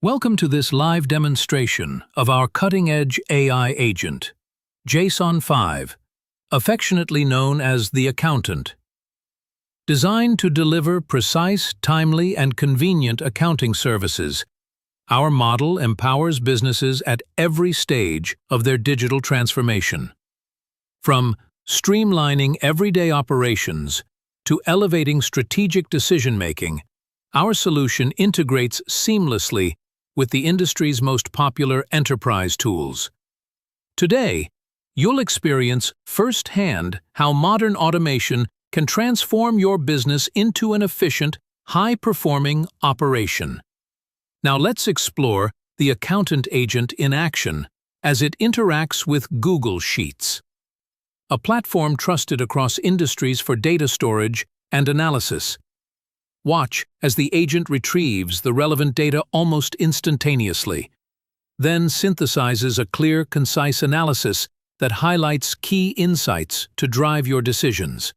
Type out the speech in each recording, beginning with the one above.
Welcome to this live demonstration of our cutting-edge AI agent, JSON 5, affectionately known as the accountant. Designed to deliver precise, timely, and convenient accounting services, our model empowers businesses at every stage of their digital transformation. From streamlining everyday operations to elevating strategic decision-making, our solution integrates seamlessly with the industry's most popular enterprise tools. Today, you'll experience firsthand how modern automation can transform your business into an efficient, high-performing operation. Now let's explore the accountant agent in action as it interacts with Google Sheets, a platform trusted across industries for data storage and analysis. Watch as the agent retrieves the relevant data almost instantaneously, then synthesizes a clear, concise analysis that highlights key insights to drive your decisions.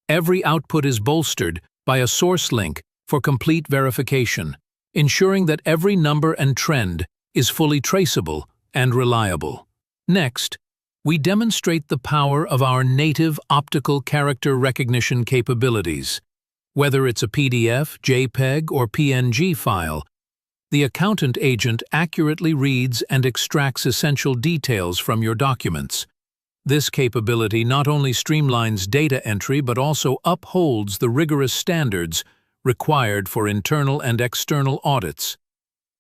Every output is bolstered by a source link for complete verification, ensuring that every number and trend is fully traceable and reliable. Next, we demonstrate the power of our native optical character recognition capabilities. Whether it's a PDF, JPEG, or PNG file, the accountant agent accurately reads and extracts essential details from your documents. This capability not only streamlines data entry but also upholds the rigorous standards required for internal and external audits,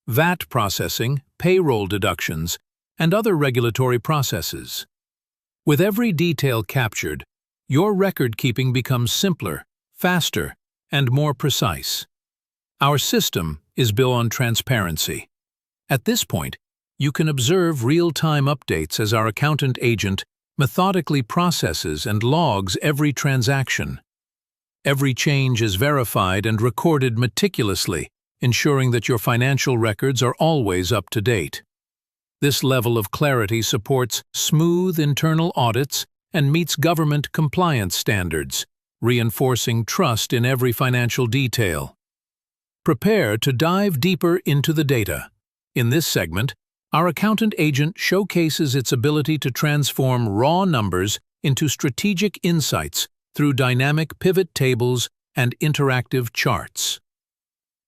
VAT processing, payroll deductions, and other regulatory processes. With every detail captured, your record-keeping becomes simpler, faster, and more precise. Our system is built on transparency. At this point, you can observe real-time updates as our accountant agent methodically processes and logs every transaction. Every change is verified and recorded meticulously, ensuring that your financial records are always up to date. This level of clarity supports smooth internal audits and meets government compliance standards, reinforcing trust in every financial detail. Prepare to dive deeper into the data. In this segment, our accountant agent showcases its ability to transform raw numbers into strategic insights through dynamic pivot tables and interactive charts.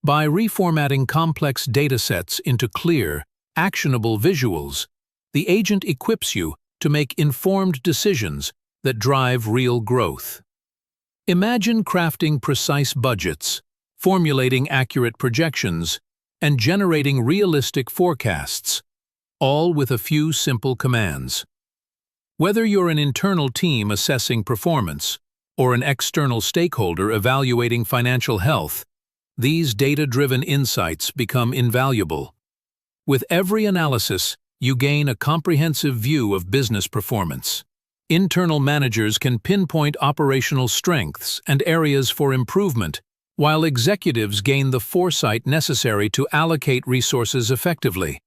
By reformatting complex datasets into clear, actionable visuals, the agent equips you to make informed decisions that drive real growth. Imagine crafting precise budgets, formulating accurate projections, and generating realistic forecasts, all with a few simple commands. Whether you're an internal team assessing performance or an external stakeholder evaluating financial health, these data-driven insights become invaluable. With every analysis, you gain a comprehensive view of business performance. Internal managers can pinpoint operational strengths and areas for improvement, while executives gain the foresight necessary to allocate resources effectively.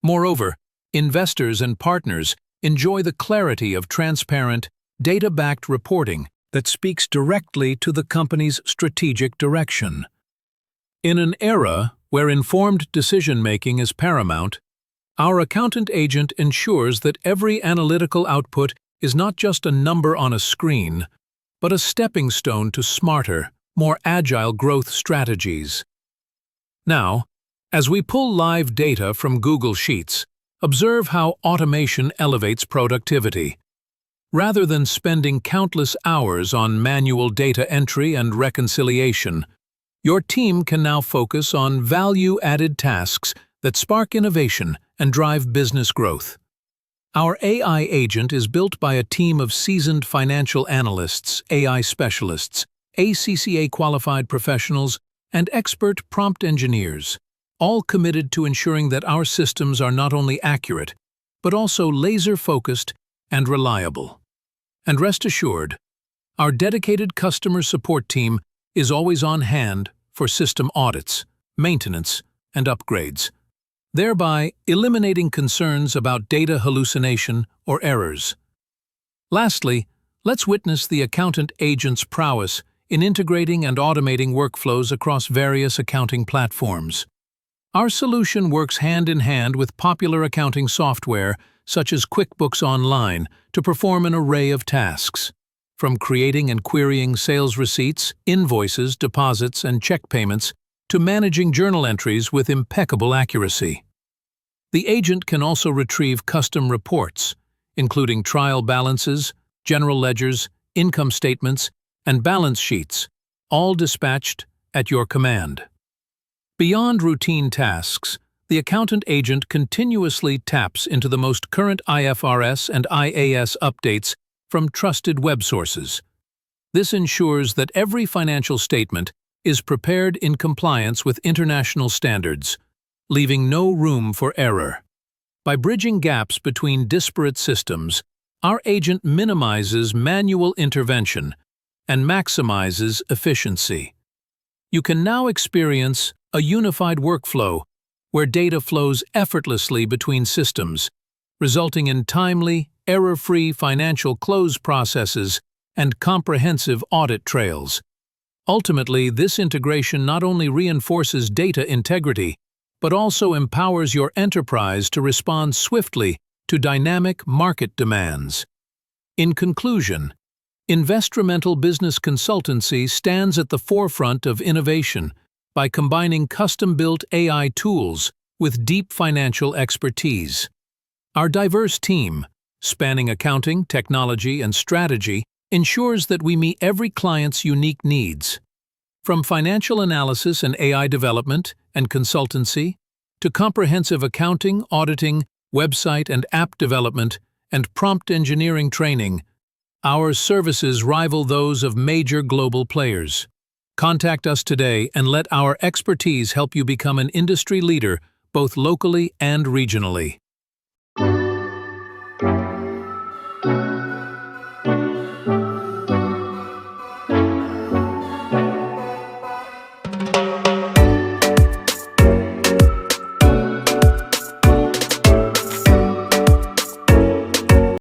Moreover, investors and partners enjoy the clarity of transparent, data-backed reporting that speaks directly to the company's strategic direction. In an era where informed decision-making is paramount, our accountant agent ensures that every analytical output is not just a number on a screen, but a stepping stone to smarter, more agile growth strategies. Now, as we pull live data from Google Sheets, observe how automation elevates productivity. Rather than spending countless hours on manual data entry and reconciliation, your team can now focus on value-added tasks that spark innovation and drive business growth. Our AI agent is built by a team of seasoned financial analysts, AI specialists, ACCA-qualified professionals, and expert prompt engineers, all committed to ensuring that our systems are not only accurate, but also laser-focused and reliable. And rest assured, our dedicated customer support team is always on hand for system audits, maintenance, and upgrades, thereby eliminating concerns about data hallucination or errors. Lastly, let's witness the accountant agent's prowess in integrating and automating workflows across various accounting platforms. Our solution works hand in hand with popular accounting software such as QuickBooks Online to perform an array of tasks. From creating and querying sales receipts, invoices, deposits, and check payments, to managing journal entries with impeccable accuracy. The agent can also retrieve custom reports, including trial balances, general ledgers, income statements, and balance sheets, all dispatched at your command. Beyond routine tasks, the accountant agent continuously taps into the most current IFRS and IAS updates from trusted web sources. This ensures that every financial statement is prepared in compliance with international standards, leaving no room for error. By bridging gaps between disparate systems, our agent minimizes manual intervention and maximizes efficiency. You can now experience a unified workflow where data flows effortlessly between systems, resulting in timely, error-free financial close processes and comprehensive audit trails. Ultimately, this integration not only reinforces data integrity, but also empowers your enterprise to respond swiftly to dynamic market demands. In conclusion, Investrimental Business Consultancy stands at the forefront of innovation by combining custom-built AI tools with deep financial expertise. Our diverse team, spanning accounting, technology, and strategy, ensures that we meet every client's unique needs. From financial analysis and AI development and consultancy, to comprehensive accounting, auditing, website and app development, and prompt engineering training, our services rival those of major global players. Contact us today and let our expertise help you become an industry leader both locally and regionally.